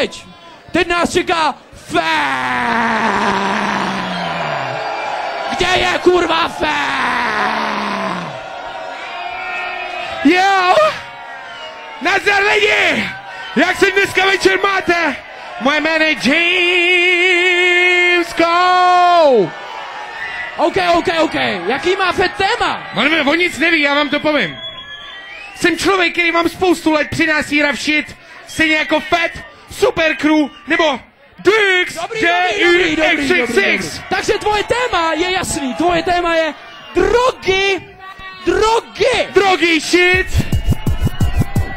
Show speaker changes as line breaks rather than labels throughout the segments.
pryč. Teď nás čeká Kde je kurva
Jo! Nazdar lidi! Jak se dneska večer máte? Moje jméno je James Cole!
OK. Jaký má Fed téma?
On nic neví, já vám to povím. Jsem člověk, který mám spoustu let přináší shit, stejně jako Fed, Super Crew, nebo Dix,
Dobrý. Takže tvoje téma je jasný, tvoje téma je drogy.
Drogy shit.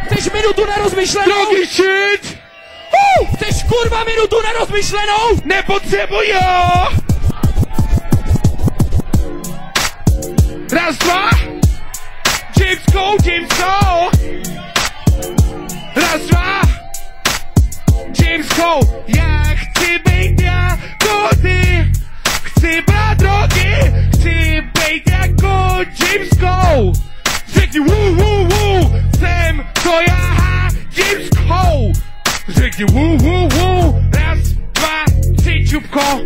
Chceš minutu nerozmyšlenou?
Drogy shit.
Chceš kurva minutu nerozmyšlenou?
Nepotřebuju. Raz, dva. James Cole. Raz, dva. James Cole. Já chci být jako ty. Chci brát drogy. Chci být jako James Cole. Řekni woo. Jsem to já, James Cole. Řekni woo. Raz, dva, tři, čupko.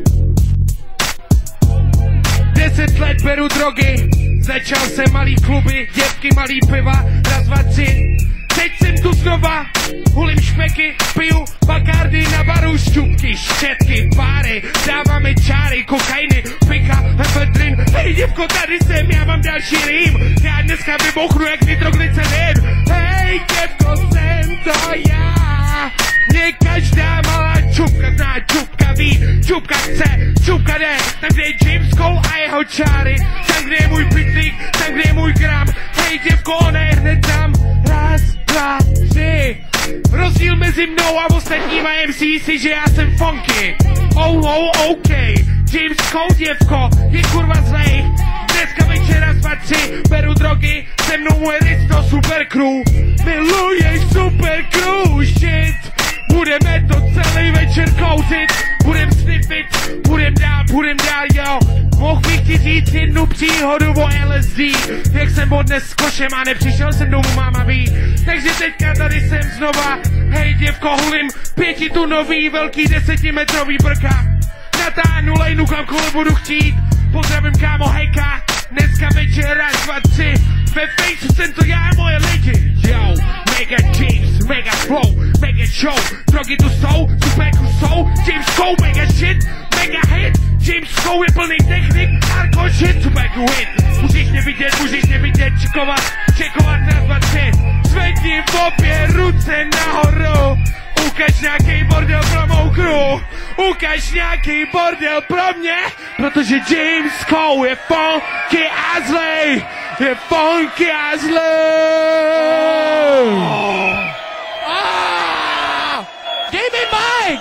10 let beru drogy. Začal jsem malý kluby, děvky, malý piva. Raz, dva, tři. Teď jsem tu znova, hulím špeky, piju Bacardi na baru, šťupky, štětky, páry, dáváme čáry, kokainy, pika, efedrin. Hej děvko, tady jsem, já mám další rým, já dneska vybuchnu jak nitroglycerin. Hej děvko, jsem to já, mě každá malá čupka zná, čupka ví, čupka chce, čupka jde. Tak kde je James Cole a jeho čáry, tam kde je můj pitlík, tam kde je můj gram. Hej děvko, ona je hned tam, raz, dva, tři. Rozdíl mezi mnou a ostatníma MC si, že já jsem funky. OK. James Cole, děvko, je kurva zlej. Dneska večer raz, dva, tři. Beru drogy, se mnou moje Risto Super Crew. Miluješ Super Crew, shit. Budeme to celý večer kouřit. Budem sniffit, budem dál, jo. Mohl bych ti říct jednu příhodu o LSD. Jak jsem byl dnes s košem a nepřišel jsem domů, máma ví. Takže teďka tady jsem znova. Hej děvko, hulím 5tunový velký 10metrový brka. Natáhnu lejnu, kamkoliv budu chtít. Pozdravím kámo hejka. Dneska večer raz, dva, tři. Ve fejsu jsem to já, moje lidi. Yo, mega James, mega flow, mega show. Drogy tu jsou, Super Crew jsou. James Cole, mega shit, mega hit. James Cole je plný technik, hardcore shit, Super Crew hit. Můžeš nevidět, čekovat raz, dva, tři. Zvedni v obě ruce nahoru. Ukaž nějaký bordel pro mou crew. Ukaž nějaký bordel pro mě. Protože James Cole je funky a zlej. Je funky a zlej.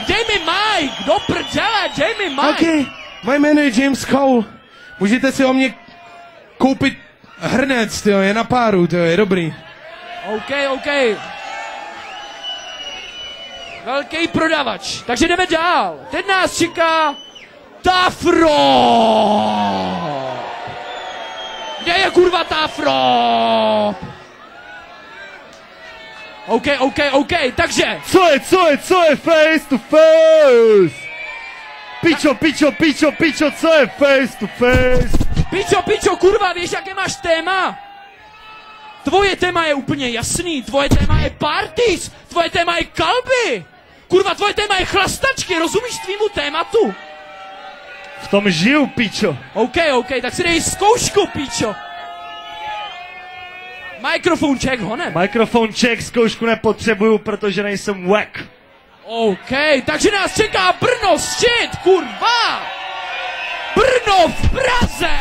Dej mi Mike, do prdele, dej mi Mike.
OK, moje jméno je James Cole. Můžete si o mě koupit hrnec, tyjo, je na páru, tyjo, je dobrý.
OK. Velký prodavač. Takže jdeme dál. Teď nás čeká Tafro. Kde je kurva Tafro? OK. Takže.
Co je face to face? Pičo, co je face to face?
Pičo, kurva, víš, jaké máš téma? Tvoje téma je úplně jasný, tvoje téma je parties, tvoje téma je kalby. Kurva, tvoje téma je chlastačky, rozumíš tvýmu tématu?
V tom žiju, pičo.
OK, tak si dej zkoušku, pičo. Mikrofon check, hone.
Mikrofon check, zkoušku nepotřebuju, protože nejsem wack.
OK, takže nás čeká Brno, shit, kurva. Brno v Praze.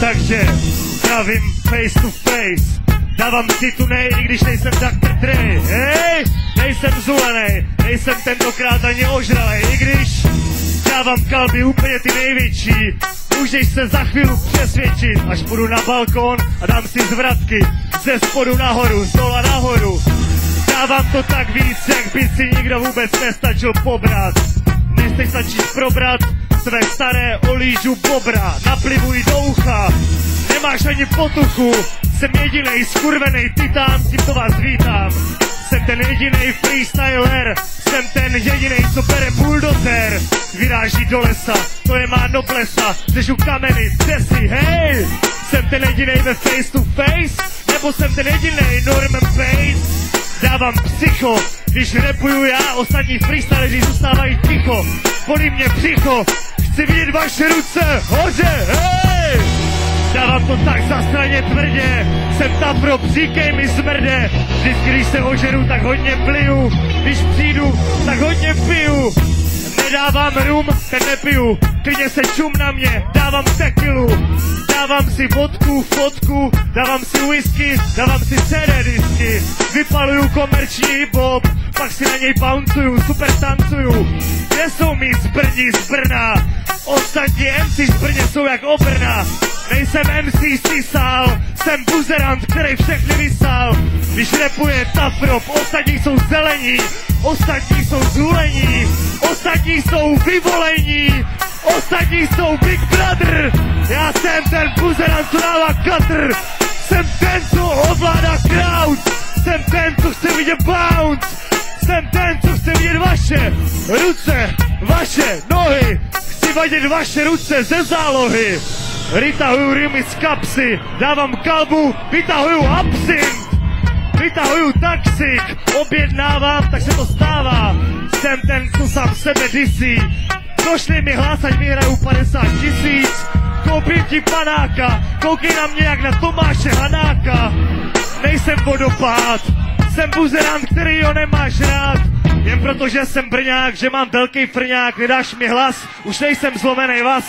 Takže zdravím face to face. Dávám si tu nej, i když nejsem Dr. Dre. Hej, nejsem zulenej, nejsem tentokrát ani ožralej. I když dávám kalby úplně ty největší, můžeš se za chvíli přesvědčit, až půjdu na balkon a dám si zvratky ze spodu nahoru, z dola nahoru. Dávám to tak víc, jak by si nikdo vůbec nestačil pobrat. Než se stačíš probrat, Tvé staré olížu bobra, naplivuj do ucha. Nemáš ani potuchu, jsem jedinej skurvenej titán, tímto vás vítám. Jsem ten jedinej freestyler, jsem ten jedinej, co bere bulldozer. Vyráží do lesa, to je má noblesa, řežu kameny, kde si, hej! Jsem ten jedinej ve face to face, nebo jsem ten jedinej Norman Bates? Dávám psycho, když rapuju já, ostatní freestyleři zůstávají ticho. Bolí mě břicho, chci vidět vaše ruce, hoře, hej! Dávám to tak zastraně tvrdě, jsem tafro, říkej mi smrde. Vždycky, když se ožeru, tak hodně pliju, když přijdu, tak hodně piju. Nedávám rum, ten nepiju, klidně se čum na mě, dávám tequilu. Dávám si vodku, fotku, dávám si whisky, dávám si CD disky. Vypaluju komerční bob, pak si na něj bouncuju, super tancuju. Kde jsou mý zbrni z Brna? Ostatní MC z Brně jsou jak obrna. Nejsem MC Sisal, jsem buzerant, který všechny vysál. Když rapuje Tafrop, ostatní jsou zelení, ostatní jsou zhulení, ostatní jsou vyvolení, ostatní jsou Big Brother. Já jsem ten buzerant, co dává katr. Jsem ten, co ovládá crowd. Jsem ten, co chce vidět bounce. Jsem ten, co chce vidět vaše ruce, vaše nohy. Chci vidět vaše ruce ze zálohy. Vytahuju rymy z kapsy, dávám kalbu, vytahuju absint, vytahuju taxík, objednávám, tak se to stává. Jsem ten, co sám sebe disí. Došli mi hlas, ať vyhraju 50 000. Koupím ti panáka, koukej na mě jak na Tomáše Hanáka. Nejsem vodopád, jsem buzerant, který ho nemáš rád. Jen proto, že jsem Brňák, že mám velký frňák, nedáš mi hlas, už nejsem zlomenej vás.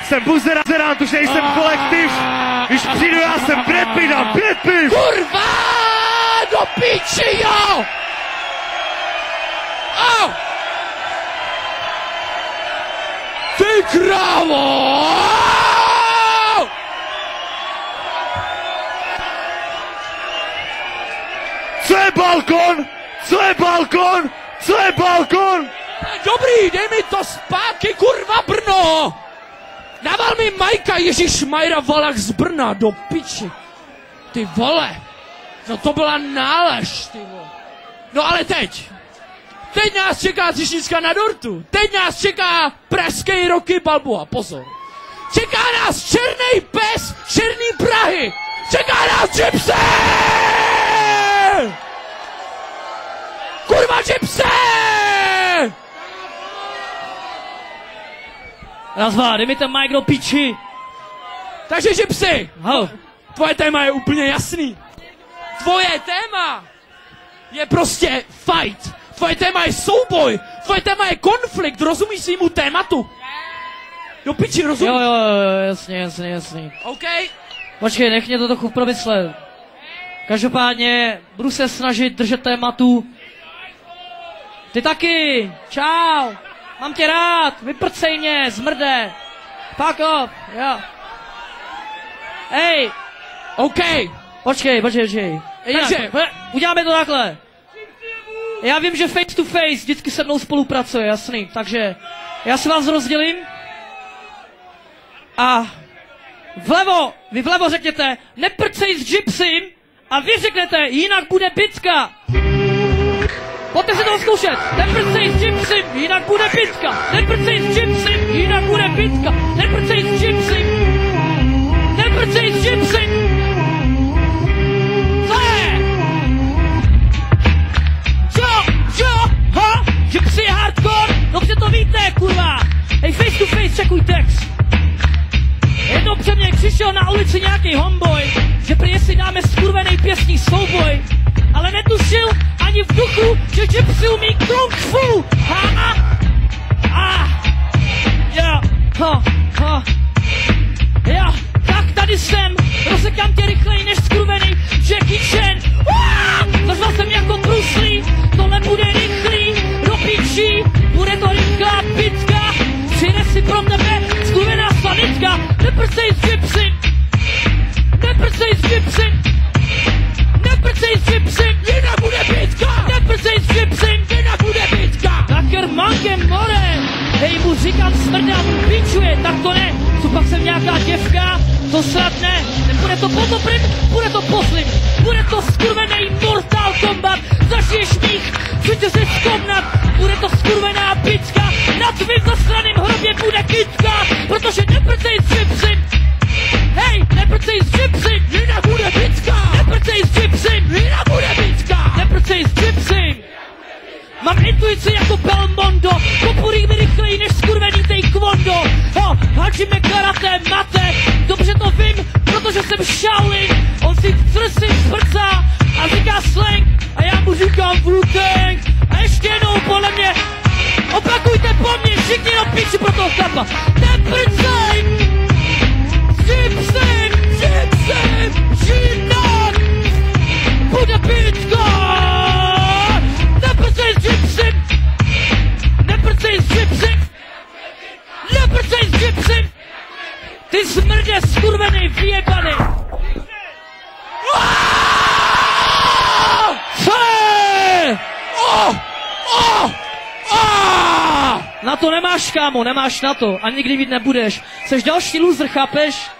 Jsem buzerant, už nejsem kolektiv. Když přijdu, já jsem Brad Pitt a Brad Pitt.
Kurva! Do piči, jo! Au! Ty krávo!
Co je balkon? Co je balkon? Co je balkon?
Dobrý, dej mi to zpátky, kurva Brno! Dával mi Majka Ježišmajra Valach z Brna, do piči. Ty vole, no to byla nálež, ty vole. No ale teď nás čeká Třešnička na dortu, teď nás čeká pražský Rocky Balboa, pozor. Čeká nás černý pes, černý Prahy, čeká nás Gypsy! Kurva Gypsy!
Raz, dva, dej mi ten mic do piči.
Takže Gypsy, tvoje téma je úplně jasný. Tvoje téma je prostě fight. Tvoje téma je souboj. Tvoje téma je konflikt. Rozumíš svýmu tématu? Do piči, rozumíš?
Jo, jasně.
OK.
Počkej, nech mě to trochu promyslet. Každopádně budu se snažit držet tématu. Ty taky. Čau. Mám tě rád, vyprcej mě, zmrde. Fuck off, jo. Hej.
OK.
Počkej. Takže, uděláme to takhle. Já vím, že face to face vždycky se mnou spolupracuje, jasný. Takže já si vás rozdělím. A vy vlevo řekněte, neprcej s Gypsym. A vy řeknete, jinak bude bitka. Pojďte si to zkoušet. Neprcej s Gypsym, jinak bude bitka. Neprcej s Gypsym, jinak bude bitka. Neprcej s Gypsym. Neprcej s Gypsym. Co je? Ha? Gypsy je hardcore? Dobře to víte, kurva. Hej, face to face, čekuj text. Jednou před mě přišel na ulici nějaký homeboy, že prý si dáme skurvenej pěstní souboj. Ale netušil ani v duchu, že Gypsy umí kung fu. Já, tak tady jsem, rozsekám tě rychleji než skurvený Jackie Chan. Zažval jsem jako Bruce Lee, tohle bude rychlý, do pičí, bude to rychlá bitka. Přijde si pro tebe skurvená sanitka, neprcej s Gypsym, neprcej s Gypsym. Neprcej s Gypsym, jinak bude bitka! Neprcej s Gypsym, jinak bude bitka! Taker mankem more! Dej mu říkám smrdám, pičuje, tak to ne. Co pak jsem nějaká děvka? To snad ne. Nebude to potoprim, bude to poslim. Bude to skurvenej Mortal Kombat. Zažiješ mých, chci se zkomnat. Bude to skurvená picka. Na tvým zasraným hrobě bude kytka. Protože neprcej s gypsym. Hej, neprcej s gypsym. Jinak bude picka. Neprcej s gypsym. Jinak bude picka. Neprcej s gypsym. Mám intuici jako Belmondo, popurý mi rychleji než skurvený taekwondo. Hajime karate, mate, dobře to vím, protože jsem Shaolin. On si trsy zprcá a říká slang a já mu říkám Wu-Tang. A ještě jednou podle mě, opakujte po mně, všichni do píči pro toho chlapa. Neprcej s gypsym, jinak bude picka. Neprcej s gypsym! Neprcej s gypsym! Neprcej s gypsym! Ty smrdě skurvenej vyjebaný! Co je? Na to nemáš, kámo, nemáš na to. A nikdy mít nebudeš. Jseš další loser, chápeš?